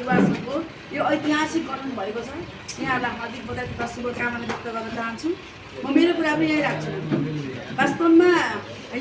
युवा सङ्घको यो ऐतिहासिक गठन भएको छ। यहाँहरूलाई हार्दिक बधाई तथा शुभकामना व्यक्त गर्न चाहन्छु। म मेरो कुरा पनि यही राख्छु। वास्तवमा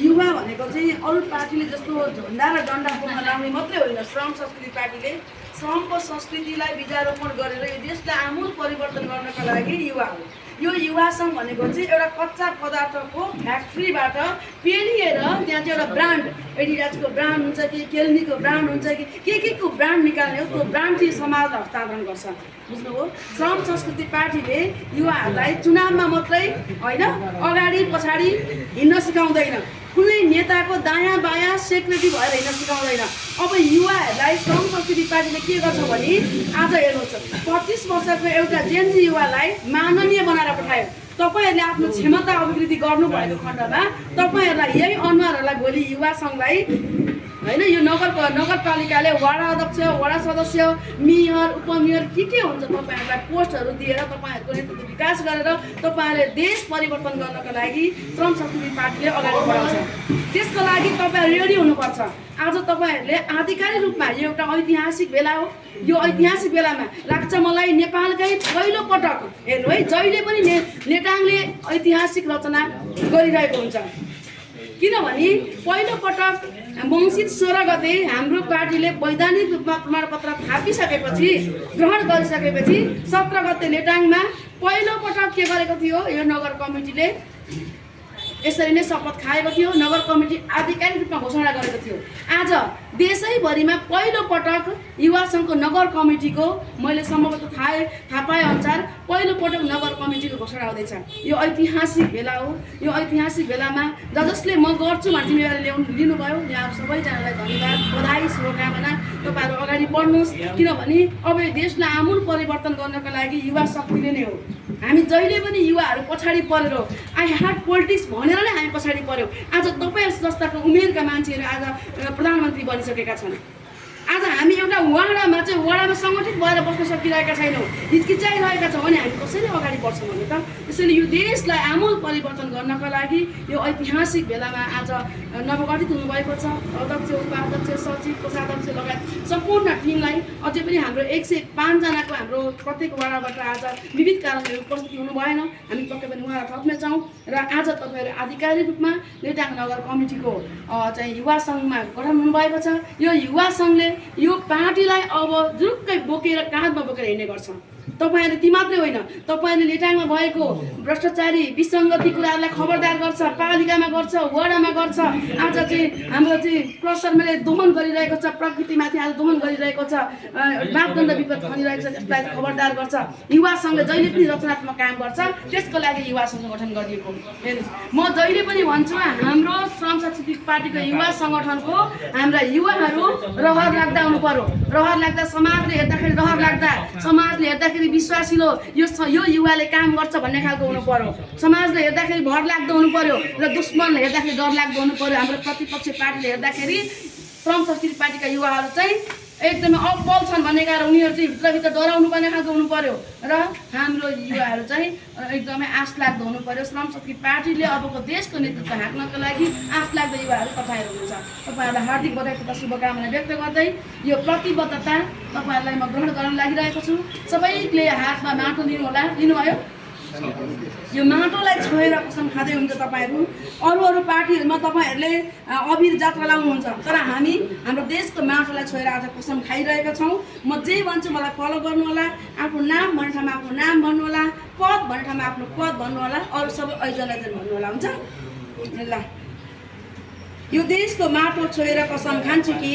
युवा भनेको चाहिँ अरू पार्टीले जस्तो झन्डा र डन्डा बोक्न लाउने मात्रै होइन। श्रम संस्कृति पार्टीले श्रमको संस्कृतिलाई बीजारोपण गरेर यो देशलाई आमूल परिवर्तन गर्नका लागि युवा हो। यो युवा सङ्घ भनेको चाहिँ एउटा कच्चा पदार्थको फ्याक्ट्रीबाट पेलिएर त्यहाँ चाहिँ एउटा ब्रान्ड, एडिडासको ब्रान्ड हुन्छ कि केल्मीको ब्रान्ड हुन्छ कि के को ब्रान्ड निकाल्ने हो, त्यो ब्रान्ड चाहिँ समाजलाई हस्तान्तरण गर्छ। बुझ्नुभयो? श्रम संस्कृति पार्टीले युवाहरूलाई चुनावमा मात्रै होइन, अगाडि पछाडि हिँड्न सिकाउँदैन। कुनै नेताको दायाँ बायाँ सेक्रेटरी भएर हिँड्न सिकाउँदैन। अब युवाहरूलाई श्रम संस्कृति पार्टीले के गर्छ भने आज हेर्नुहोस्, 25 वर्षको एउटा जेन्जी युवालाई माननीय बनाएर पठायो। तपाईँहरूले आफ्नो क्षमता अभिवृद्धि गर्नुभएको खण्डमा तपाईँहरूलाई यही अनुहारहरूलाई भोलि युवा सङ्घलाई होइन, यो नगरपालिकाले वडा अध्यक्ष, वडा सदस्य, मेयर, उपमेयर के हुन्छ तपाईँहरूलाई पोस्टहरू दिएर तपाईँहरूको नेतृत्व विकास गरेर तपाईँहरूले देश परिवर्तन गर्नको लागि श्रम संस्कृति पार्टीले अगाडि बढाउँछ। त्यसको लागि तपाईँहरू रेडी हुनुपर्छ। आज तपाईँहरूले आधिकारिक रूपमा यो एउटा ऐतिहासिक बेला हो। यो ऐतिहासिक बेलामा लाग्छ मलाई नेपालकै पहिलो पटक हेर्नु है, जहिले पनि नेटाङले ऐतिहासिक रचना गरिरहेको हुन्छ। किनभने पहिलो पटक मङ्सिर 16 गते हाम्रो पार्टीले वैधानिक रूपमा प्रमाणपत्र थापिसकेपछि, ग्रहण गरिसकेपछि 17 गते नेटाङमा पहिलो पटक के गरेको थियो, यो नगर कमिटीले यसरी नै शपथ खाएको थियो। नगर कमिटी आधिकारिक रूपमा घोषणा गरेको थियो। आज देशैभरिमा पहिलो पटक युवा सङ्घको नगर कमिटीको, मैले सम्भवतः थाहा पाए अनुसार पहिलो पटक नगर कमिटीको घोषणा हुँदैछ। यो ऐतिहासिक बेला हो। यो ऐतिहासिक बेलामा जसले म गर्छु भन्ने जिम्मेवारी लिनुभयो, यहाँ सबैजनालाई धन्यवाद, बधाई, शुभकामना। तपाईँहरू अगाडि बढ्नुहोस्। किनभने अब यो देशलाई आमूल परिवर्तन गर्नका लागि युवा शक्तिले नै हो। हामी जहिले पनि युवाहरू पछाडि परेर आई ह्याड पोलिटिक्स भनेर नै हामी पछाडि पर्यौँ। आज तपाईँ जस्ताको उमेरका मान्छेहरू आज प्रधानमन्त्री बनिसकेका छन्। आज हामी एउटा वडामा सङ्गठित भएर बस्न सकिरहेका छैनौँ, हिचकिचाइरहेका छौँ भने हामी कसरी अगाडि बढ्छौँ भने त। त्यसैले यो देशलाई आमूल परिवर्तन गर्नका लागि यो ऐतिहासिक बेलामा आज नवगठित हुनुभएको छ। अध्यक्ष, उपाध्यक्ष, सचिव, कोषाध्यक्ष लगायत सम्पूर्ण टिमलाई, अझै पनि हाम्रो 105 जनाको हाम्रो प्रत्येक वडाबाट आज विविध कारणहरू उपस्थित हुनु भएन। हामी पक्कै पनि उहाँलाई थप्नेछौँ। र आज तपाईँहरू आधिकारिक रूपमा नेटाङ नगर कमिटीको चाहिँ युवा सङ्घमा गठन हुनुभएको छ। यो युवा सङ्घले यो पार्टीलाई अब जुरुक्कै बोकेर काँधमा बोकेर हिँड्ने गर्छ। तपाईँहरू ती मात्रै होइन, तपाईँहरूले नेटाङमा भएको भ्रष्टाचारी विसङ्गति कुराहरूलाई खबरदार गर्छ, पालिकामा गर्छ, वडामा गर्छ। आज चाहिँ हाम्रो चाहिँ प्रसरले दोहन गरिरहेको छ, प्रकृतिमाथि आज दोहन गरिरहेको छ, मापदण्ड विपद खनिरहेको छ, त्यसलाई खबरदार गर्छ। युवा सङ्घले जहिले पनि रचनात्मक काम गर्छ, त्यसको लागि युवा सङ्घ गठन गरिएको। हेर्नुहोस्, म जहिले पनि भन्छु हाम्रो श्रम संस्कृति पार्टीको युवा सङ्गठनको हाम्रा युवाहरू रहर लाग्दा हुनु पर्यो। रहर लाग्दा, समाजले हेर्दाखेरि रहर लाग्दा, समाजले हेर्दाखेरि विश्वासिलो, यो युवाले काम गर्छ भन्ने खालको हुनु पर्यो। समाजले हेर्दाखेरि भर लाग्दो हुनु पर्यो र दुश्मनले हेर्दाखेरि डर लाग्दो हुनु पर्यो। हाम्रो प्रतिपक्ष पार्टीले हेर्दाखेरि श्रम संस्कृति पार्टीका युवाहरू चाहिँ एकदमै अब्बल छन् भन्ने कारण उनीहरू चाहिँ भित्रभित्र डराउनु पर्ने खालको हुनु पर्यो र हाम्रो युवाहरू चाहिँ एकदमै आश लाग्दो हुनु पर्यो। श्रम संस्कृति पार्टीले अबको देशको नेतृत्व हाँक्नको लागि आश लाग्दो युवाहरू तपाईँहरू हुनुहुन्छ। तपाईँहरूलाई हार्दिक बधाई तथा शुभकामना व्यक्त गर्दै यो प्रतिबद्धता तपाईँहरूलाई म ग्रहण गर्न लागिरहेको छु। सबैले हातमा माटो लिनुभयो। यो माटोलाई छोएर कसम खाँदै हुन्छ तपाईँहरू। अरू पार्टीहरूमा तपाईँहरूले अबिर जात्रा लाउनुहुन्छ, तर हाम्रो देशको माटोलाई छोएर आज कसम खाइरहेका छौँ। म जे भन्छु मलाई फलो गर्नु होला। आफ्नो नाम भन्ने ठाउँमा आफ्नो नाम भन्नु होला, पद भन्ने ठाउँमा आफ्नो पद भन्नु होला, अरू सबै ऐजन भन्नु होला। हुन्छ ल, यो देशको माटो छोएर कसम खान्छु कि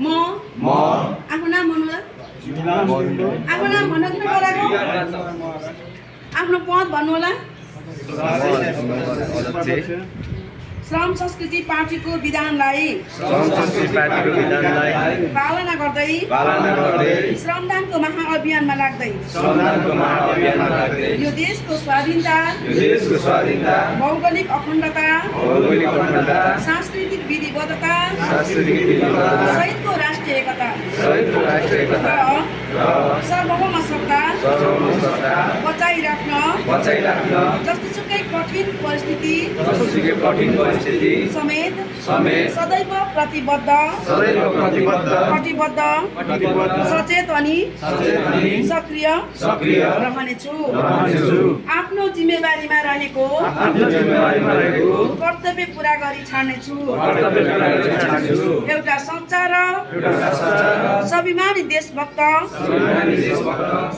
म आफ्नो नाम भन्नु होला, आफ्नो नाम भन्नु किन बोलाएको, आफ्नो पद भन्नु होला। श्रम संस्कृति पार्टीको विधानलाई पालना गर्दै श्रमदानको महाअभियानमा लाग्दै यो देशको स्वाधीनता, भौगोलिक अखण्डता, सांस्कृतिक विधिबद्धता सहितको राष्ट्रिय एकता र सार्वभौम सत्ता बचाइराख्न जतिसुकै कठिन परिस्थिति समेत सदैव प्रतिबद्ध सचेत अनि सक्रिय रहनेछु। आफ्नो जिम्मेवारीमा रहेको कर्तव्य पूरा गरी छाड्नेछु। एउटा सच्चा र स्वाभिमानी देशभक्त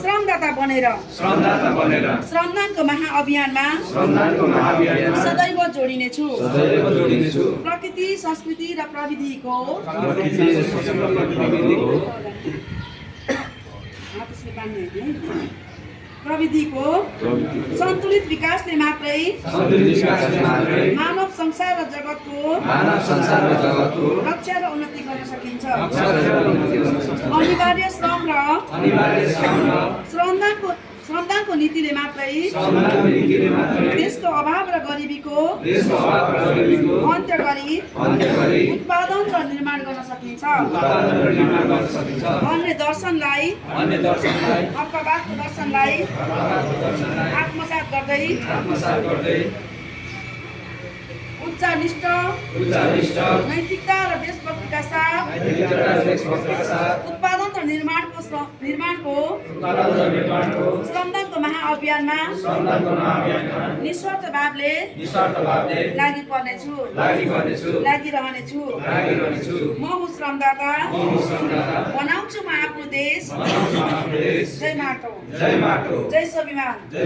श्रमदाता बनेर श्रमदानको महाअभियानमा सदैव जोडिनेछु। प्रकृति, संस्कृति र प्रविधिको सन्तुलित विकासले मात्रै मानव संसार र जगतको रक्षा र उन्नति गर्न सकिन्छ। अनिवार्य श्रम र श्रमदानको नीतिले मात्रै देशको अभाव र गरिबीको अन्त्य गरी उत्पादन र निर्माण गर्न सकिन्छ। अन्य दर्शनलाई अल्पवादको दर्शनलाई आत्मसात गर्दै उच्चनिष्ठ नैतिकता र देशभक्तिका साथ उत्पादन र निर्माणको श्रमदानको महाअभियानमा निस्वार्थ भावले लागिरहनेछु। म हुँ श्रमदाता, बनाउँछु म आफ्नो देश। जय माटो, जय स्वाभिमान, जय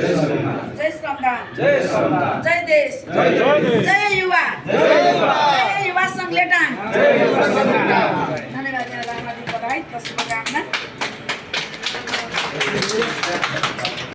श्रमदान, जय देश, जय युवा संघ लेटाङ। धन्यवाद। शुभकामना।